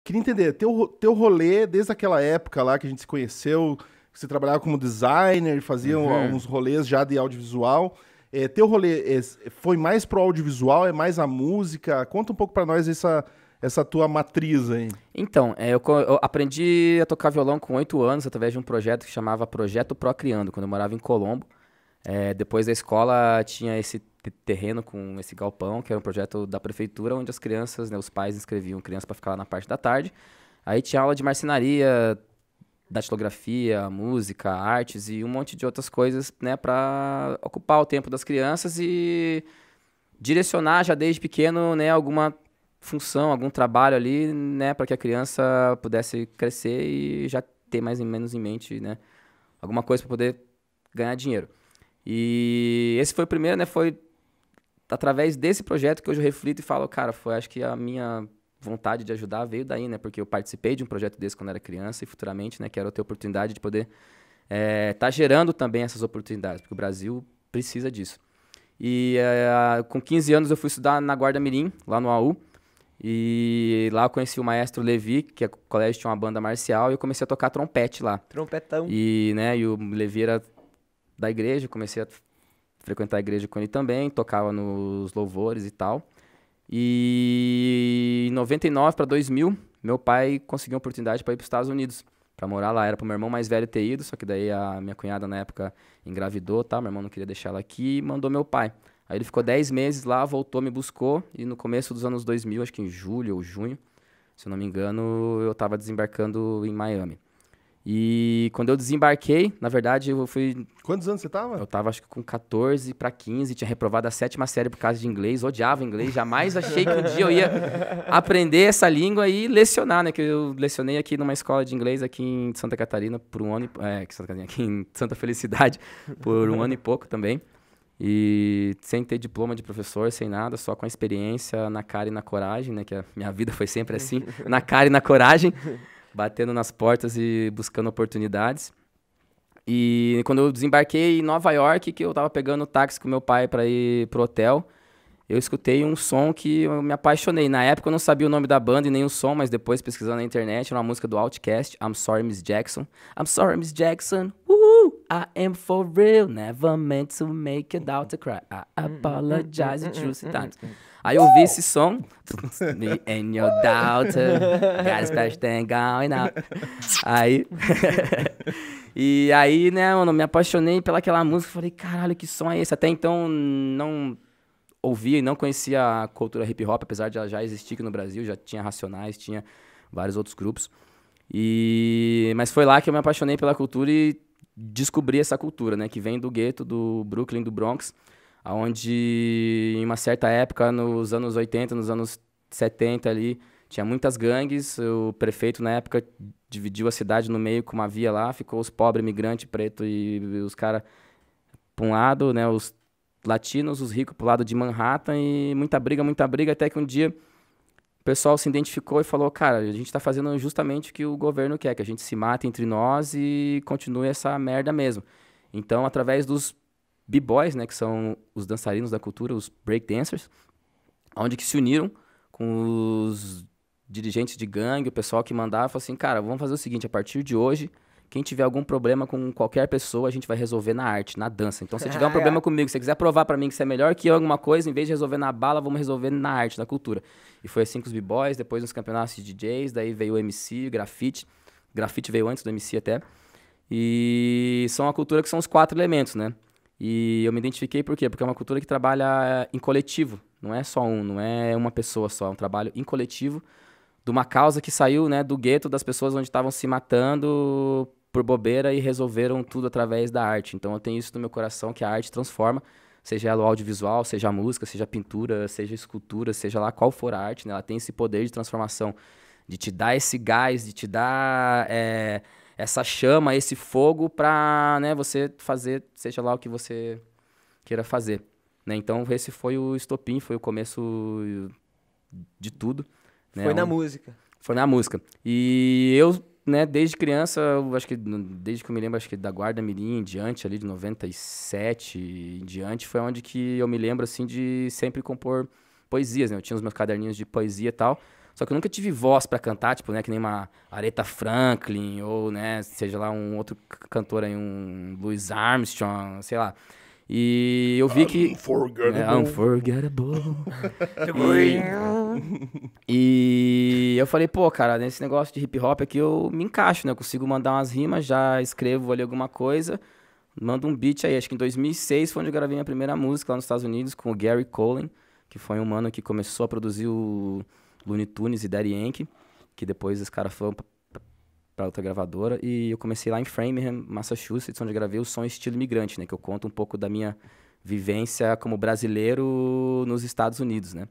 Queria entender, teu rolê desde aquela época lá que a gente se conheceu, que você trabalhava como designer, fazia Uhum. uns rolês já de audiovisual. Teu rolê foi mais pro audiovisual, é mais a música? Conta um pouco pra nós essa tua matriz aí. Então, eu aprendi a tocar violão com 8 anos através de um projeto que chamava Projeto Procriando, quando eu morava em Colombo. Depois da escola tinha esse terreno com esse galpão, que era um projeto da prefeitura, onde as crianças, né, os pais inscreviam crianças para ficar lá na parte da tarde. Aí tinha aula de marcenaria, datilografia, música, artes e um monte de outras coisas, né, para ocupar o tempo das crianças e direcionar já desde pequeno, né, alguma função, algum trabalho ali, né, para que a criança pudesse crescer e já ter mais ou menos em mente, né, alguma coisa para poder ganhar dinheiro. E esse foi o primeiro, né, foi através desse projeto que hoje eu reflito e falo, cara, foi acho que a minha vontade de ajudar veio daí, né, porque eu participei de um projeto desse quando era criança e futuramente, né, quero ter a oportunidade de poder tá gerando também essas oportunidades, porque o Brasil precisa disso. E com 15 anos eu fui estudar na Guarda Mirim, lá no AU. E lá eu conheci o maestro Levi, que o colégio tinha uma banda marcial, e eu comecei a tocar trompete lá. Trompetão. E o Levi era da igreja, comecei a frequentar a igreja com ele também, tocava nos louvores e tal. E em 99 para 2000, meu pai conseguiu uma oportunidade para ir para os Estados Unidos, para morar lá. Era para o meu irmão mais velho ter ido, só que daí a minha cunhada na época engravidou, tá? Meu irmão não queria deixar ela aqui e mandou meu pai. Aí ele ficou 10 meses lá, voltou, me buscou e no começo dos anos 2000, acho que em julho ou junho, se eu não me engano, eu estava desembarcando em Miami. E quando eu desembarquei, na verdade, Quantos anos você tava? eu tava acho que com 14 para 15, tinha reprovado a sétima série por causa de inglês, odiava inglês, jamais achei que um dia eu ia aprender essa língua e lecionar, né? Que eu lecionei aqui numa escola de inglês aqui em Santa Catarina por um ano, aqui em Santa Felicidade por um ano e pouco também. E sem ter diploma de professor, sem nada, só com a experiência, na cara e na coragem, né? Que a minha vida foi sempre assim, na cara e na coragem, batendo nas portas e buscando oportunidades. E quando eu desembarquei em Nova York, que eu tava pegando táxi com meu pai para ir pro hotel, eu escutei um som que eu me apaixonei. Na época eu não sabia o nome da banda e nem o som, mas depois pesquisando na internet, era uma música do Outkast, I'm Sorry Miss Jackson. I'm sorry Miss Jackson, woo, I am for real, never meant to make your daughter cry. I apologize a juicy times. Aí eu ouvi esse som, me and your daughter, got a special thing going on. Aí, e aí, né, mano, me apaixonei pelaquela música, falei, caralho, que som é esse? Até então não ouvia e não conhecia a cultura hip hop, apesar de ela já existir aqui no Brasil, já tinha Racionais, tinha vários outros grupos. Mas foi lá que eu me apaixonei pela cultura e descobri essa cultura, né, que vem do gueto do Brooklyn, do Bronx, onde em uma certa época, nos anos 80, nos anos 70 ali, tinha muitas gangues, o prefeito na época dividiu a cidade no meio com uma via lá, ficou os pobres imigrantes pretos e os caras para um lado, né, os latinos, os ricos pro lado de Manhattan e muita briga, até que um dia o pessoal se identificou e falou, cara, a gente tá fazendo justamente o que o governo quer, que a gente se mate entre nós e continue essa merda mesmo. Então, através dos B-boys, né, que são os dançarinos da cultura, os breakdancers, onde que se uniram com os dirigentes de gangue, o pessoal que mandava, falou assim, cara, vamos fazer o seguinte, a partir de hoje, quem tiver algum problema com qualquer pessoa, a gente vai resolver na arte, na dança. Então, se tiver um problema comigo, se você quiser provar pra mim que você é melhor que eu em alguma coisa, em vez de resolver na bala, vamos resolver na arte, na cultura. E foi assim com os B-boys, depois nos campeonatos de DJs, daí veio o MC, grafite. Grafite veio antes do MC até. E são a cultura que são os 4 elementos, né? E eu me identifiquei por quê? Porque é uma cultura que trabalha em coletivo. Não é só não é uma pessoa só, é um trabalho em coletivo de uma causa que saiu, né, do gueto das pessoas onde estavam se matando por bobeira e resolveram tudo através da arte. Então eu tenho isso no meu coração, que a arte transforma, seja ela o audiovisual, seja a música, seja a pintura, seja a escultura, seja lá qual for a arte, né, ela tem esse poder de transformação, de te dar esse gás, de te dar essa chama, esse fogo pra, né, você fazer, seja lá o que você queira fazer. Né? Então esse foi o estopim, foi o começo de tudo. Né? Foi na música. Foi na música. E eu, né, desde criança, eu acho que desde que eu me lembro, acho que da Guarda Mirim em diante, ali de 97 em diante, foi onde que eu me lembro, assim, de sempre compor poesias, né? Eu tinha os meus caderninhos de poesia e tal. Só que eu nunca tive voz pra cantar, tipo, né, que nem uma Aretha Franklin, ou, né, seja lá um outro cantor aí, um Louis Armstrong, sei lá. E eu vi que... Unforgettable. E eu falei, pô, cara, nesse negócio de hip hop aqui eu me encaixo, né? Eu consigo mandar umas rimas, já escrevo ali alguma coisa, mando um beat aí. Acho que em 2006 foi onde eu gravei minha primeira música lá nos Estados Unidos com o Gary Colen, que foi um mano que começou a produzir o Looney Tunes e Daddy Yankee, que depois esse cara foi pra outra gravadora. E eu comecei lá em Framingham, Massachusetts, onde eu gravei o Som Estilo Imigrante, né? Que eu conto um pouco da minha vivência como brasileiro nos Estados Unidos, né?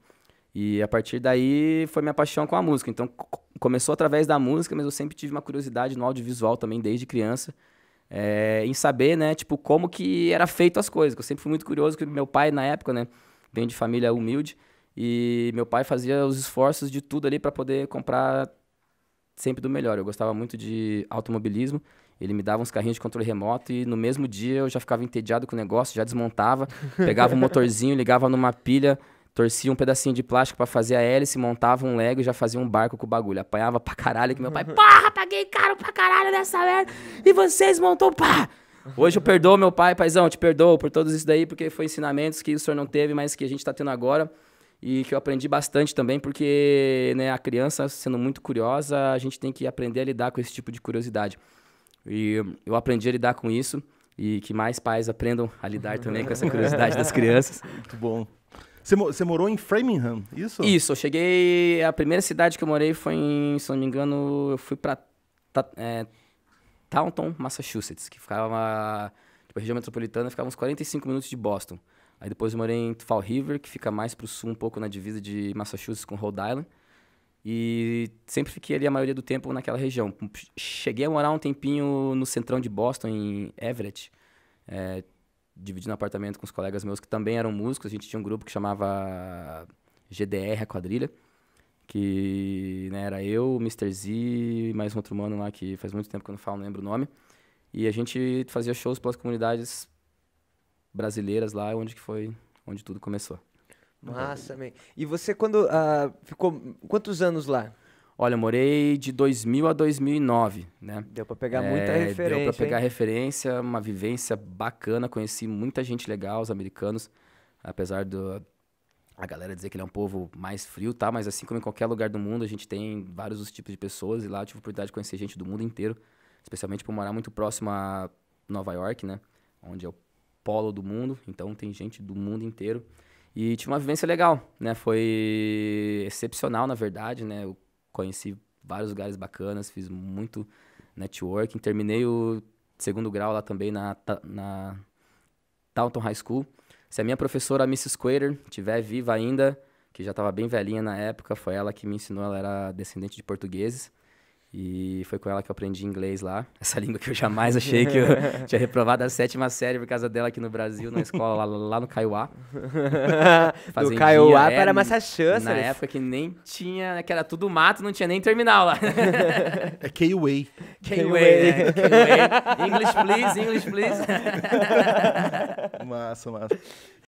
E a partir daí foi minha paixão com a música. Então começou através da música, mas eu sempre tive uma curiosidade no audiovisual também, desde criança, em saber, né, tipo, como que era feito as coisas. Eu sempre fui muito curioso, porque meu pai, na época, né, vem de família humilde, e meu pai fazia os esforços de tudo ali para poder comprar sempre do melhor. Eu gostava muito de automobilismo, ele me dava uns carrinhos de controle remoto e no mesmo dia eu já ficava entediado com o negócio, já desmontava, pegava um motorzinho, ligava numa pilha, torcia um pedacinho de plástico pra fazer a hélice, montava um Lego e já fazia um barco com o bagulho. Apanhava pra caralho, que meu pai, porra, paguei caro pra caralho nessa merda, e vocês montam, pá! Hoje eu perdoo meu pai, paizão, eu te perdoo por todos isso daí, porque foi ensinamentos que o senhor não teve, mas que a gente tá tendo agora, e que eu aprendi bastante também, porque, né, a criança, sendo muito curiosa, a gente tem que aprender a lidar com esse tipo de curiosidade. E eu aprendi a lidar com isso, e que mais pais aprendam a lidar também com essa curiosidade das crianças. Muito bom. Você morou em Framingham, isso? Isso, eu cheguei... A primeira cidade que eu morei foi em, se não me engano, eu fui pra Taunton, Massachusetts, que ficava... Tipo, a região metropolitana ficava uns 45 minutos de Boston. Aí depois eu morei em Fall River, que fica mais pro sul, um pouco na divisa de Massachusetts com Rhode Island. E sempre fiquei ali a maioria do tempo naquela região. Cheguei a morar um tempinho no centrão de Boston, em Everett, dividindo apartamento com os colegas meus que também eram músicos. A gente tinha um grupo que chamava GDR, a quadrilha, que, né, era eu, o Mr. Z e mais um outro mano lá que faz muito tempo que eu não falo, não lembro o nome. E a gente fazia shows pelas comunidades brasileiras lá, onde tudo começou. Massa, man. E você quando ficou quantos anos lá? Olha, eu morei de 2000 a 2009, né? Deu pra pegar muita referência, Deu pra pegar hein? referência, uma vivência bacana, conheci muita gente legal, os americanos, apesar a galera dizer que ele é um povo mais frio, tá? Mas assim como em qualquer lugar do mundo, a gente tem vários os tipos de pessoas, e lá eu tive a oportunidade de conhecer gente do mundo inteiro, especialmente por morar muito próximo a Nova York, né? Onde é o polo do mundo, então tem gente do mundo inteiro. E tive uma vivência legal, né? Foi excepcional, na verdade, né? Eu conheci vários lugares bacanas, fiz muito networking. Terminei o segundo grau lá também na Taunton High School. Se a minha professora, a Mrs. Quater, estiver viva ainda, que já estava bem velhinha na época, foi ela que me ensinou, ela era descendente de portugueses. E foi com ela que eu aprendi inglês lá. Essa língua que eu jamais achei que eu tinha reprovado a 7ª série por causa dela aqui no Brasil, na escola lá no Kaiowá. Do Kaiowá para Massachusetts. Na época que nem tinha, que era tudo mato, não tinha nem terminal lá. É K-Way. K-Way, né? K-Way. English please, English please. Massa, massa.